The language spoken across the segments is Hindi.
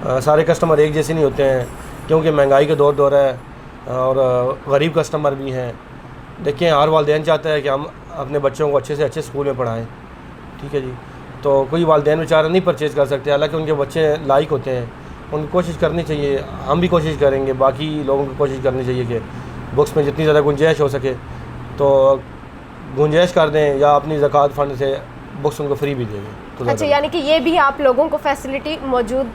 सारे कस्टमर एक जैसे नहीं होते हैं, क्योंकि महंगाई का दौर है और गरीब कस्टमर भी हैं। देखिए, हर वालिदैन चाहता है कि हम अपने बच्चों को अच्छे से अच्छे स्कूल में पढ़ाएं, ठीक है जी। तो कोई वालिदैन बेचारा नहीं परचेज़ कर सकते, हालांकि उनके बच्चे लायक होते हैं, उनकी कोशिश करनी चाहिए। हम भी कोशिश करेंगे, बाकी लोगों की कोशिश करनी चाहिए कि बुक्स में जितनी ज़्यादा गुंजाइश हो सके तो गुंजाइश कर दें, या अपनी ज़कात फ़ंड से बुक्स उनको फ्री भी देंगे। तो अच्छा, यानी कि ये भी आप लोगों को फैसिलिटी मौजूद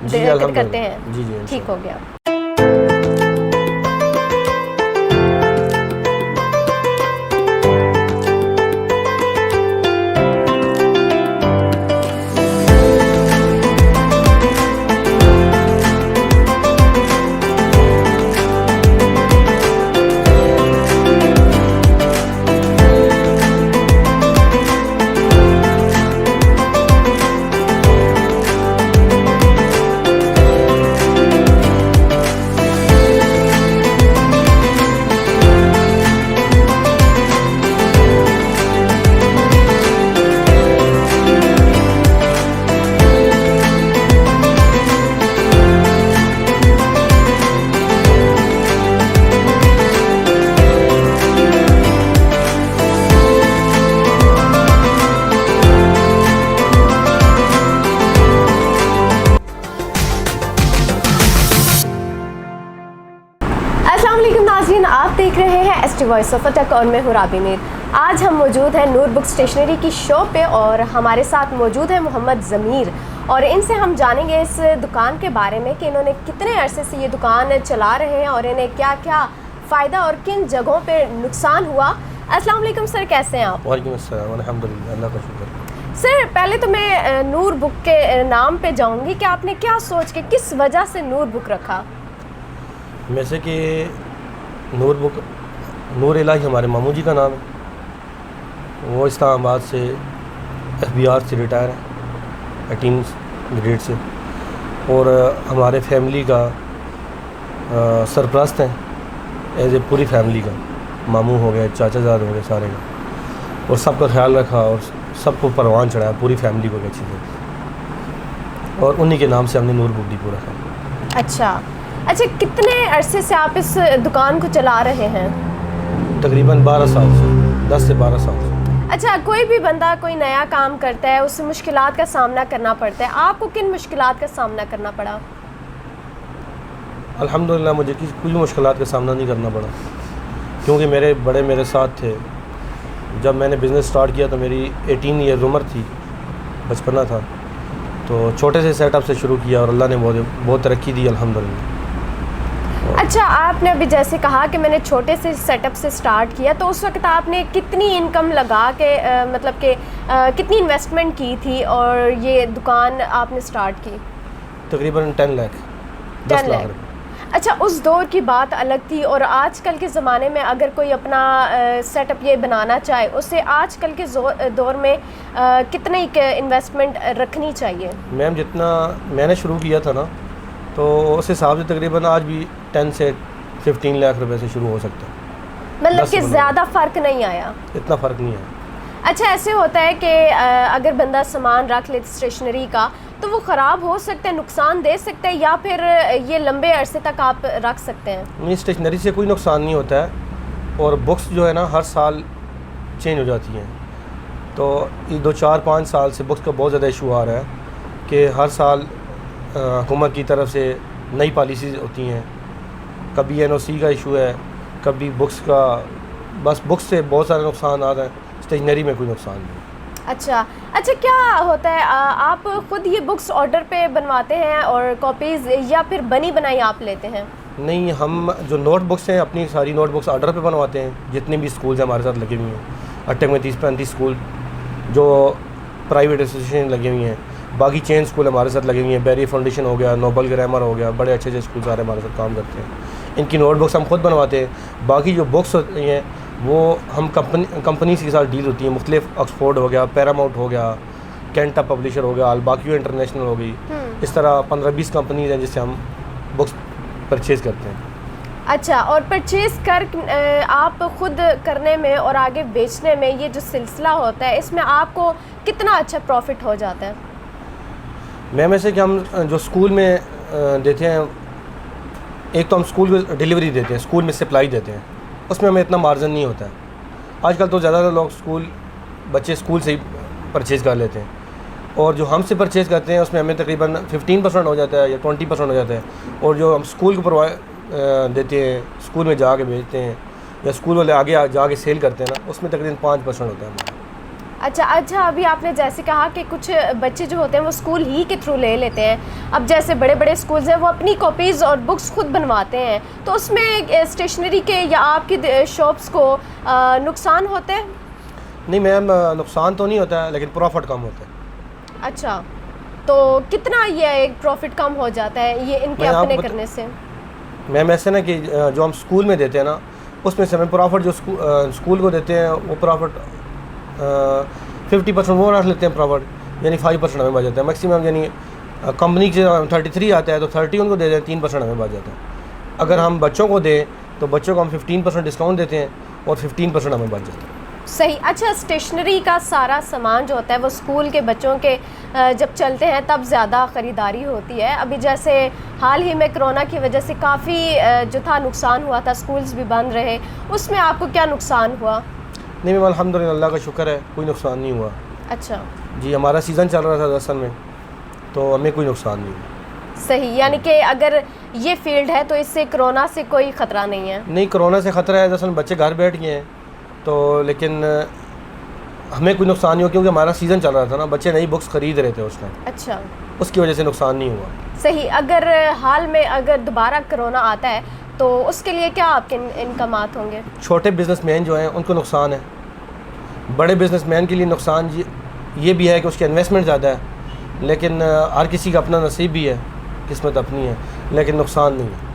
करते हैं? जी जी, ठीक हो गया। आप देख रहे हैं ST वॉइस ऑफ अटक और मैं हूँ राबी मीर। आज हम मौजूद हैं नूर बुक स्टेशनरी की शॉप पे और हमारे साथ मौजूद है मोहम्मद ज़मीर, और इनसे हम जानेंगे इस दुकान के बारे में कि इन्होंने कितने अरसे से ये दुकान चला रहे हैं और इन्हें क्या क्या फ़ायदा और किन जगहों पे नुकसान हुआ। अस्सलाम वालेकुम सर, कैसे हैं आप? वालेकुम अस्सलाम, अल्हम्दुलिल्लाह, अल्लाह का शुक्र। सर, पहले तो मैं नूर बुक के नाम पे जाऊँगी कि आपने क्या सोच के, किस वजह से नूर बुक रखा? वैसे कि नूर बुक, नूर इलाही हमारे मामू जी का नाम है, वो इस्लामाबाद से FBR से रिटायर है 18 ग्रेड से, और हमारे फैमिली का सरपरस्त हैं एज ए पूरी फैमिली का। मामू हो गए, चाचाजाद हो गए सारे का, और सबका ख्याल रखा और सबको परवान चढ़ाया, पूरी फैमिली को अच्छी से, और उन्हीं के नाम से हमने नूर बुक डिपो रखा। अच्छा, कितने अरसे से आप इस दुकान को चला रहे हैं? तकरीबन 12 साल से, 10 से 12 साल से। अच्छा, कोई भी बंदा कोई नया काम करता है, उससे मुश्किलात का सामना करना पड़ता है, आपको किन मुश्किलात का सामना करना पड़ा? अल्हम्दुलिल्लाह मुझे कोई मुश्किलात का सामना नहीं करना पड़ा, क्योंकि मेरे बड़े मेरे साथ थे। जब मैंने बिज़नेस स्टार्ट किया तो मेरी 18 ईयर उम्र थी, बचपना था, तो छोटे से सेटअप से शुरू किया और अल्लाह ने बहुत तरक्की दी अल्हम्दुलिल्लाह। अच्छा, आपने अभी जैसे कहा कि मैंने छोटे से सेटअप से स्टार्ट किया, तो उस वक्त आपने कितनी इनकम लगा के मतलब कि कितनी इन्वेस्टमेंट की थी और ये दुकान आपने स्टार्ट की? तकरीबन 10 लाख, 10 लाख। अच्छा, उस दौर की बात अलग थी, और आजकल के ज़माने में अगर कोई अपना सेटअप ये बनाना चाहे, उसे आजकल के दौर में कितनी इन्वेस्टमेंट रखनी चाहिए? मैम, जितना मैंने शुरू किया था ना, तो उस हिसाब से तकरीबन आज भी 10 से 15 लाख रुपए से शुरू हो सकता है। मतलब कि ज़्यादा फ़र्क नहीं आया? इतना फ़र्क नहीं आया। अच्छा, ऐसे होता है कि अगर बंदा सामान रख ले स्टेशनरी का, तो वो ख़राब हो सकता है, नुकसान दे सकता है, या फिर ये लंबे अरसे तक आप रख सकते हैं? नहीं, स्टेशनरी से कोई नुकसान नहीं होता है, और बुक्स जो है ना हर साल चेंज हो जाती हैं। तो ये 2-4-5 साल से बुक्स का बहुत ज़्यादा इशू आ रहा है कि हर साल हुकूमत की तरफ से नई पॉलिसीज़ होती हैं, कभी NOC का इशू है, कभी बुक्स का, बस बुक्स से बहुत सारे नुकसान आ रहे हैं, स्टेशनरी में कोई नुकसान नहीं। अच्छा, क्या होता है, आप ख़ुद ये बुक्स ऑर्डर पे बनवाते हैं और कॉपीज़, या फिर बनी बनाई आप लेते हैं? नहीं, हम जो नोटबुक्स हैं अपनी सारी नोटबुक्स ऑर्डर पे बनवाते हैं। जितने भी स्कूल्स हमारे साथ लगे हुए हैं, अटक में 30-35 स्कूल जो प्राइवेट एसोसिएशन लगे हुए हैं, बाकी चेन स्कूल हमारे साथ लगे हुए हैं, बैरियर फाउंडेशन हो गया, नोबल ग्रामर हो गया, बड़े अच्छे स्कूल सारे हमारे साथ काम करते हैं। इनकी नोटबुक्स हम खुद बनवाते हैं। बाकी जो बुक्स होती हैं वो हम कंपनीज़ के साथ डील होती हैं, मुख्तलिफ ऑक्सफोर्ड हो गया, पैरामाउंट हो गया, कैंटा पब्लिशर हो गया, अलबाकियो इंटरनेशनल हो गई, इस तरह 15-20 कंपनीज़ हैं जिससे हम बुक्स परचेज़ करते हैं। अच्छा, और परचेज़ कर आप ख़ुद करने में और आगे बेचने में ये जो सिलसिला होता है, इसमें आपको कितना अच्छा प्रॉफिट हो जाता है? मैम, ऐसे कि हम जो स्कूल में देते हैं, एक तो हम स्कूल को डिलीवरी देते हैं, स्कूल में सप्लाई देते हैं, उसमें हमें इतना मार्जिन नहीं होता है। आजकल तो ज़्यादातर लोग बच्चे स्कूल से ही परचेज़ कर लेते हैं, और जो हमसे परचेज़ करते हैं उसमें हमें तकरीबन 15% हो जाता है या 20% हो जाता है, और जो हम स्कूल को देते हैं, स्कूल में जाके बेचते हैं या स्कूल वाले आगे जाके सेल करते हैं ना, उसमें तकरीबन 5% होता है हमारा। अच्छा, अभी आपने जैसे कहा कि कुछ बच्चे जो होते हैं वो स्कूल ही के थ्रू ले लेते हैं। अब जैसे बड़े बड़े स्कूल्स हैं वो अपनी कॉपीज़ और बुक्स खुद बनवाते हैं, तो उसमें स्टेशनरी के या आपकी शॉप्स को नुकसान होते हैं? नहीं मैम, नुकसान तो नहीं होता है, लेकिन प्रॉफिट कम होता है। अच्छा, तो कितना ये एक प्रॉफिट कम हो जाता है ये इनके अपने करने से? मैम ऐसे ना कि जो हम स्कूल में देते हैं ना, उसमें से हमें प्रॉफिट जो स्कूल को देते हैं वो प्रॉफिट 50% वो रख लेते हैं प्रॉफिट, यानी 5% हमें बच जाता है मैक्सिमम। यानी कंपनी से 33 आता है तो 30 उनको दे दें, 3% हमें बच जाता है। अगर हम बच्चों को दें तो बच्चों को हम 15% डिस्काउंट देते हैं और 15% हमें बच जाता है। सही। अच्छा, स्टेशनरी का सारा सामान जो होता है वो स्कूल के बच्चों के जब चलते हैं तब ज़्यादा ख़रीदारी होती है। अभी जैसे हाल ही में कोरोना की वजह से काफ़ी जो था नुकसान हुआ था, स्कूल्स भी बंद रहे, उसमें आपको क्या नुकसान हुआ? नहीं मैम, अल्हम्दुलिल्लाह अल्लाह का शुक्र है, कोई नुकसान नहीं हुआ। अच्छा जी, हमारा सीज़न चल रहा था दरअसल में, तो हमें कोई नुकसान नहीं हुआ। सही, यानी कि अगर ये फील्ड है तो इससे कोरोना से कोई ख़तरा नहीं है? नहीं, कोरोना से ख़तरा है, दरअसल बच्चे घर बैठ गए हैं तो, लेकिन हमें कोई नुकसान नहीं हुआ क्योंकि हमारा सीज़न चल रहा था ना, बच्चे नई बुक्स ख़रीद रहे थे उस टाइम। अच्छा, उसकी वजह से नुकसान नहीं हुआ। सही। अगर हाल में अगर दोबारा कोरोना आता है तो उसके लिए क्या आपके इनकमात होंगे? छोटे बिजनेसमैन जो हैं उनको नुकसान है, बड़े बिजनेसमैन के लिए नुकसान ये भी है कि उसकी इन्वेस्टमेंट ज़्यादा है, लेकिन हर किसी का अपना नसीब भी है, किस्मत अपनी है, लेकिन नुकसान नहीं है।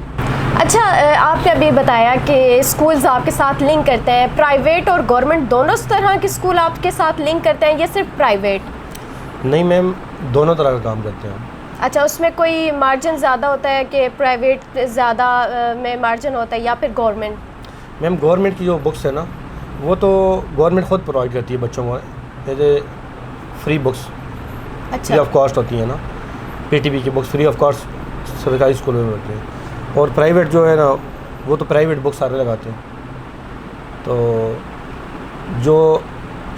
अच्छा, आपने अभी बताया कि स्कूल्स आपके साथ लिंक करते हैं, प्राइवेट और गवर्नमेंट दोनों तरह के स्कूल आपके साथ लिंक करते हैं या सिर्फ प्राइवेट? नहीं मैम, दोनों तरह का काम करते हैं। अच्छा, उसमें कोई मार्जिन ज़्यादा होता है कि प्राइवेट ज़्यादा में मार्जिन होता है या फिर गवर्नमेंट? मैम, गवर्नमेंट की जो बुक्स है ना, वो तो गवर्नमेंट ख़ुद प्रोवाइड करती है बच्चों को, जैसे free books free of cost होती हैं ना, पीटीबी की बुक्स फ्री ऑफ कॉस्ट सरकारी स्कूलों में होती हैं, और प्राइवेट जो है ना वो तो प्राइवेट बुक्स सारे लगाते हैं। तो जो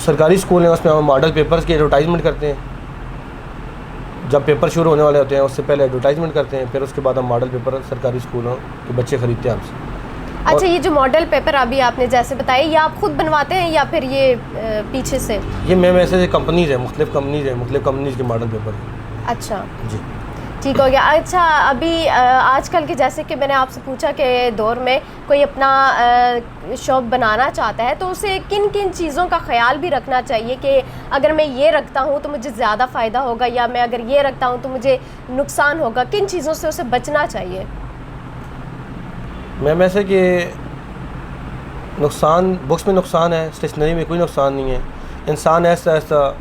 सरकारी स्कूल हैं उसमें हम मॉडल पेपर्स की एडवर्टाइजमेंट करते हैं, जब पेपर शुरू होने वाले होते हैं उससे पहले एडवर्टाइजमेंट करते हैं, फिर उसके बाद हम मॉडल पेपर सरकारी स्कूलों के बच्चे ख़रीदते हैं हमसे। अच्छा, ये जो मॉडल पेपर अभी आपने जैसे बताया, ये आप खुद बनवाते हैं या फिर ये पीछे से? ये मैम ऐसे कंपनीज़ हैं, मुख्तलिफ कंपनीज़ के मॉडल पेपर हैं। अच्छा जी, ठीक हो गया। अच्छा, अभी आजकल के जैसे कि मैंने आपसे पूछा कि दौर में कोई अपना शॉप बनाना चाहता है तो उसे किन किन चीज़ों का ख्याल भी रखना चाहिए कि अगर मैं ये रखता हूँ तो मुझे ज़्यादा फ़ायदा होगा या मैं अगर ये रखता हूँ तो मुझे नुकसान होगा, किन चीज़ों से उसे बचना चाहिए? मैम ऐसे कि नुकसान बुक्स में नुकसान है, स्टेशनरी में कोई नुकसान नहीं है। इंसान ऐसा ऐसा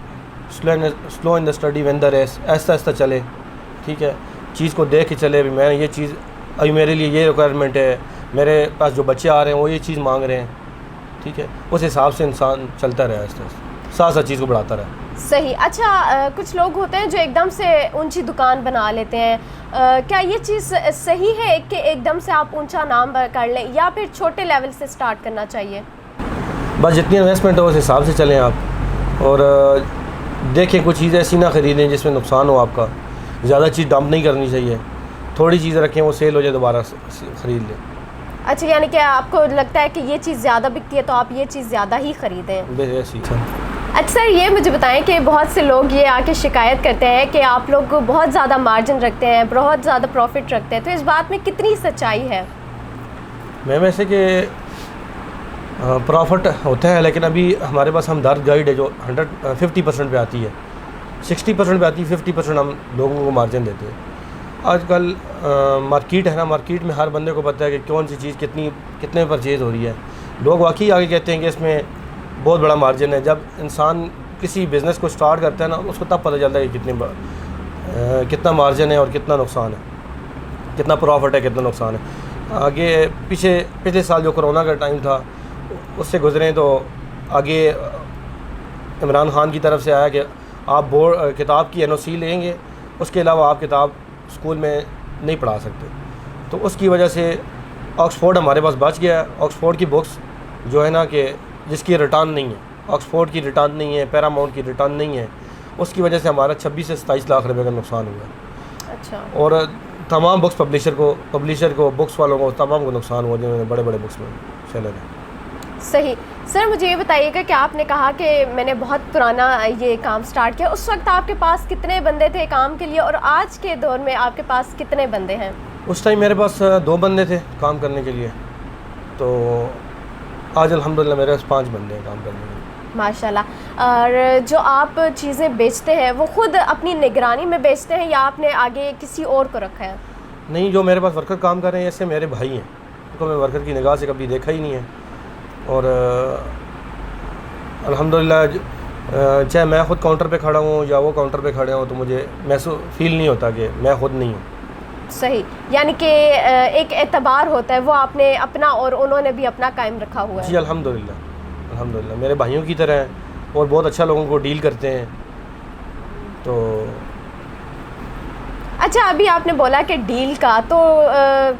slow in the study when the race, ऐसा ऐसा चले, ठीक है, चीज़ को देख के चले। भी मैं ये चीज़ अभी मेरे लिए ये रिक्वायरमेंट है, मेरे पास जो बच्चे आ रहे हैं वो ये चीज़ मांग रहे हैं, ठीक है, उस हिसाब से इंसान चलता रहे, आहिस्ता आहिस्ता साथ चीज़ को बढ़ाता रहे। सही। अच्छा, कुछ लोग होते हैं जो एकदम से ऊंची दुकान बना लेते हैं, क्या ये चीज़ सही है कि एकदम से आप ऊंचा नाम कर लें या फिर छोटे लेवल से स्टार्ट करना चाहिए? बस जितनी इन्वेस्टमेंट हो उस हिसाब से चलें आप, और देखें कुछ चीज़ ऐसी ना ख़रीदें जिसमें नुकसान हो आपका। ज़्यादा चीज़ डंप नहीं करनी चाहिए, थोड़ी चीज़ रखें, वो सेल हो जाए दोबारा ख़रीद लें। अच्छा, यानी कि आपको लगता है कि ये चीज़ ज़्यादा बिकती है तो आप ये चीज़ ज़्यादा ही ख़रीदें? ऐसी। अच्छा सर, ये मुझे बताएं कि बहुत से लोग ये आके शिकायत करते हैं कि आप लोग बहुत ज़्यादा मार्जिन रखते हैं, बहुत ज़्यादा प्रॉफिट रखते हैं, तो इस बात में कितनी सच्चाई है? मैम ऐसे कि प्रॉफिट होता है, लेकिन अभी हमारे पास हमदर्द गाइड है जो 50% पे आती है, 60% पे आती है, 50% हम लोगों को मार्जिन देते हैं। आजकल मार्केट है ना, मार्केट में हर बंदे को पता है कि कौन सी चीज़ कितने में परचेज़ हो रही है। लोग वाकई आगे कहते हैं कि इसमें बहुत बड़ा मार्जिन है। जब इंसान किसी बिज़नेस को स्टार्ट करता है ना, उसको तब पता चलता है कि कितना मार्जिन है और कितना नुकसान है, कितना प्रॉफिट है, कितना नुकसान है। आगे पिछले साल जो कोरोना का टाइम था उससे गुजरें तो आगे इमरान खान की तरफ से आया कि आप किताब की NOC लेंगे, उसके अलावा आप किताब स्कूल में नहीं पढ़ा सकते। तो उसकी वजह से ऑक्सफोर्ड हमारे पास बच गया। ऑक्सफोर्ड की बुक्स जो है ना कि जिसकी रिटर्न नहीं है, ऑक्सफोर्ड की रिटर्न नहीं है, पैरामाउंट की रिटर्न नहीं है, उसकी वजह से हमारा 26 से 27 लाख रुपए का नुकसान हुआ। अच्छा। और तमाम बुक्स पब्लिशर को बुक्स वालों को तमाम को नुकसान हुआ जिन्होंने बड़े बड़े बुक्स में सेलर है। सही। सर मुझे ये बताइएगा कि आपने कहा कि मैंने बहुत पुराना ये काम स्टार्ट किया, उस वक्त आपके पास कितने बंदे थे काम के लिए और आज के दौर में आपके पास कितने बंदे हैं? उस टाइम मेरे पास 2 बंदे थे काम करने के लिए, तो आज अल्हम्दुलिल्लाह मेरे पास 5 बंदे हैं काम करने के लिए। माशाल्लाह। और जो आप चीज़ें बेचते हैं वो खुद अपनी निगरानी में बेचते हैं या आपने आगे किसी और को रखा है? नहीं, जो मेरे पास वर्कर काम कर रहे हैं ऐसे मेरे भाई हैं, उनको मैं वर्कर की निगाह से कभी देखा ही नहीं है। और अल्हम्दुलिल्लाह चाहे मैं ख़ुद काउंटर पे खड़ा हूँ या वो काउंटर पे खड़े हों तो मुझे महसूस फील नहीं होता कि मैं ख़ुद नहीं हूँ। सही, यानी कि एक एतबार होता है वो आपने अपना और उन्होंने भी अपना कायम रखा हुआ है। जी अल्हम्दुलिल्लाह मेरे भाइयों की तरह हैं और बहुत अच्छा लोगों को डील करते हैं। तो अच्छा, अभी आपने बोला कि डील का, तो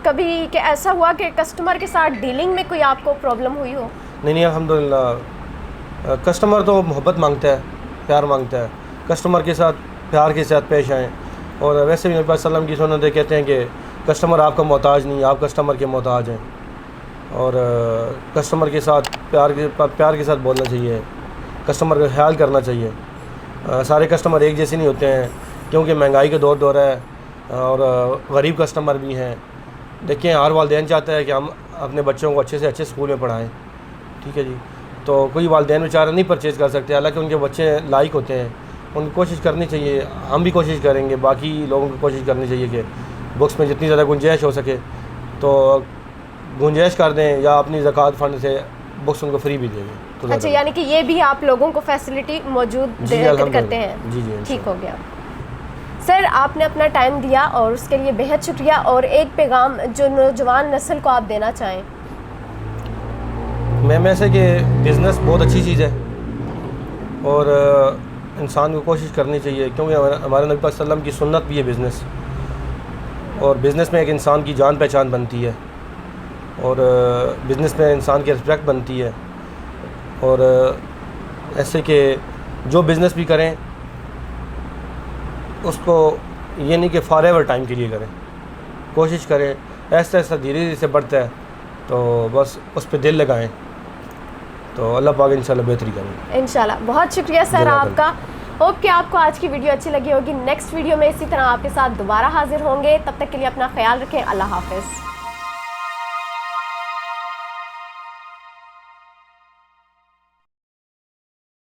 कभी कि ऐसा हुआ कि कस्टमर के साथ डीलिंग में कोई आपको प्रॉब्लम हुई हो? नहीं अल्हम्दुलिल्लाह कस्टमर तो मोहब्बत मांगता है, प्यार मांगता है। कस्टमर के साथ प्यार के साथ पेश आएँ। और वैसे भी नबी पाक सल्लल्लाहु अलैहि वसल्लम की सुन्नत है, कहते हैं कि कस्टमर आपका मोहताज नहीं, आप कस्टमर के मोहताज हैं। और कस्टमर के साथ प्यार के साथ बोलना चाहिए, कस्टमर का ख्याल करना चाहिए। सारे कस्टमर एक जैसे नहीं होते हैं, क्योंकि महंगाई का दौर है और गरीब कस्टमर भी हैं। देखिए, हर वालिदैन चाहता है कि हम अपने बच्चों को अच्छे से अच्छे स्कूल में पढ़ाएं, ठीक है जी। तो कोई वालिदैन बेचारा नहीं परचेज़ कर सकते, हालांकि उनके बच्चे लायक होते हैं, उनकी कोशिश करनी चाहिए। हम भी कोशिश करेंगे, बाकी लोगों को कोशिश करनी चाहिए कि बुक्स में जितनी ज़्यादा गुंजाइश हो सके तो गुंजाइश कर दें या अपनी ज़कात फंड से बुक्स उनको फ्री भी देंगे तो। अच्छा, यानी कि ये भी आप लोगों को फैसिलिटी मौजूद करते हैं? जी जी, ठीक हो गया। सर, आपने अपना टाइम दिया और उसके लिए बेहद शुक्रिया। और एक पैगाम जो नौजवान नस्ल को आप देना चाहें? मैं ऐसे कि बिज़नेस बहुत अच्छी चीज़ है और इंसान को कोशिश करनी चाहिए, क्योंकि हमारे नबी पाक सल्लल्लाहु अलैहि वसल्लम की सुन्नत भी है बिज़नेस। और बिज़नेस में एक इंसान की जान पहचान बनती है और बिज़नेस में इंसान की रिस्पेक्ट बनती है। और ऐसे कि जो बिज़नेस भी करें उसको ये नहीं कि फॉरएवर टाइम के लिए करें, कोशिश करें ऐसा ऐसा धीरे धीरे से बढ़ता है, तो बस उस पर दिल लगाएं तो अल्लाह पाक इंशाल्लाह बेहतरी करें। इंशाल्लाह। बहुत शुक्रिया सर आपका। होप कि आपको आज की वीडियो अच्छी लगी होगी। नेक्स्ट वीडियो में इसी तरह आपके साथ दोबारा हाजिर होंगे। तब तक के लिए अपना ख्याल रखें। अल्लाह हाफ़िज़।